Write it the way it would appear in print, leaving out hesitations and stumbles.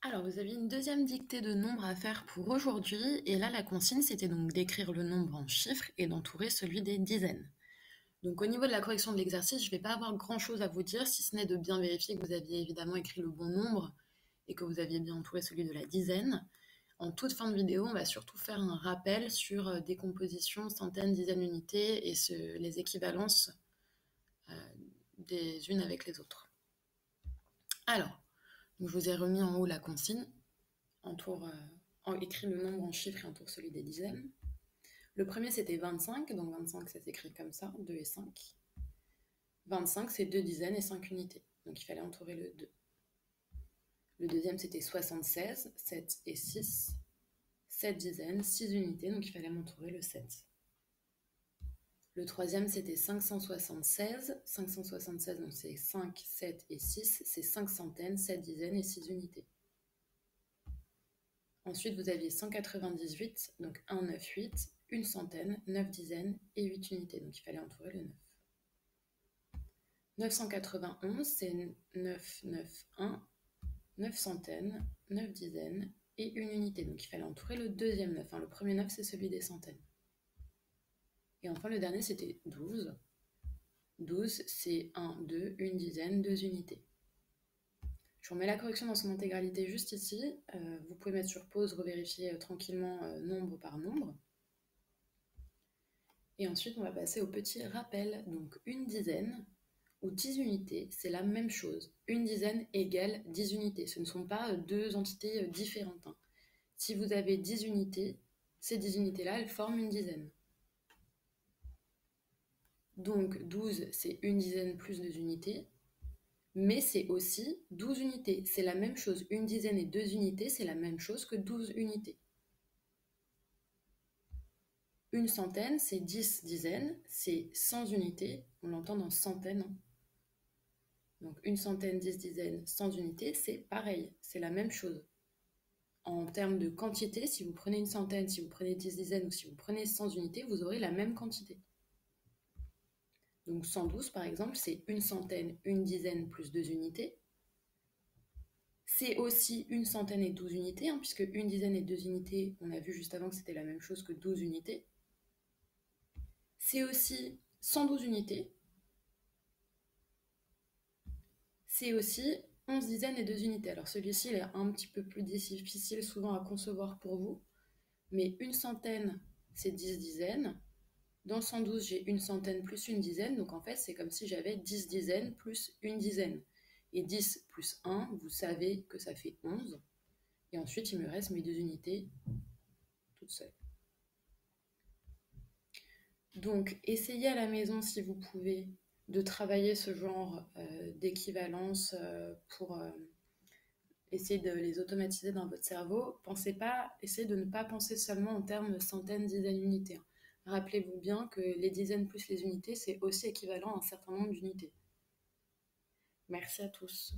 Alors, vous aviez une deuxième dictée de nombres à faire pour aujourd'hui, et là, la consigne, c'était donc d'écrire le nombre en chiffres et d'entourer celui des dizaines. Donc, au niveau de la correction de l'exercice, je ne vais pas avoir grand-chose à vous dire, si ce n'est de bien vérifier que vous aviez évidemment écrit le bon nombre et que vous aviez bien entouré celui de la dizaine. En toute fin de vidéo, on va surtout faire un rappel sur décomposition, centaines, dizaines, unités et les équivalences euh, des unes avec les autres. Alors, donc je vous ai remis en haut la consigne. Écrit le nombre en chiffres et entoure celui des dizaines. Le premier c'était 25, donc 25 ça s'écrit comme ça, 2 et 5. 25 c'est 2 dizaines et 5 unités, donc il fallait entourer le 2. Le deuxième c'était 76, 7 et 6. 7 dizaines, 6 unités, donc il fallait entourer le 7. Le troisième c'était 576, 576 donc c'est 5, 7 et 6, c'est 5 centaines, 7 dizaines et 6 unités. Ensuite, vous aviez 198, donc 1, 9, 8, une centaine, 9 dizaines et 8 unités. Donc il fallait entourer le 9. 991, c'est 9, 9, 1, 9 centaines, 9 dizaines et une unité. Donc il fallait entourer le deuxième 9. Le premier 9, c'est celui des centaines. Et enfin, le dernier, c'était 12. 12, c'est 1, 2, une dizaine, 2 unités. Je remets la correction dans son intégralité juste ici. Vous pouvez mettre sur pause, revérifier tranquillement nombre par nombre. Et ensuite, on va passer au petit rappel. Donc, une dizaine ou 10 unités, c'est la même chose. Une dizaine égale 10 unités. Ce ne sont pas deux entités différentes. Si vous avez 10 unités, ces 10 unités-là, elles forment une dizaine. Donc, 12, c'est une dizaine plus 2 unités. Mais c'est aussi 12 unités. C'est la même chose. Une dizaine et 2 unités, c'est la même chose que 12 unités. Une centaine, c'est 10 dizaines, c'est 100 unités. On l'entend dans centaines. Donc une centaine, 10 dizaines, 100 unités, c'est pareil, c'est la même chose. En termes de quantité, si vous prenez une centaine, si vous prenez 10 dizaines ou si vous prenez 100 unités, vous aurez la même quantité. Donc 112 par exemple, c'est une centaine, une dizaine plus 2 unités. C'est aussi une centaine et 12 unités, puisque une dizaine et 2 unités, on a vu juste avant que c'était la même chose que 12 unités. C'est aussi 112 unités. C'est aussi 11 dizaines et 2 unités. Alors celui-ci, il est un petit peu plus difficile souvent à concevoir pour vous, mais une centaine, c'est 10 dizaines. Dans 112, j'ai une centaine plus une dizaine, donc en fait, c'est comme si j'avais 10 dizaines plus une dizaine. Et 10 plus 1, vous savez que ça fait 11. Et ensuite, il me reste mes deux unités toutes seules. Donc, essayez à la maison, si vous pouvez, de travailler ce genre d'équivalence pour essayez de les automatiser dans votre cerveau. Essayez de ne pas penser seulement en termes centaines, dizaines, unités. Rappelez-vous bien que les dizaines plus les unités, c'est aussi équivalent à un certain nombre d'unités. Merci à tous.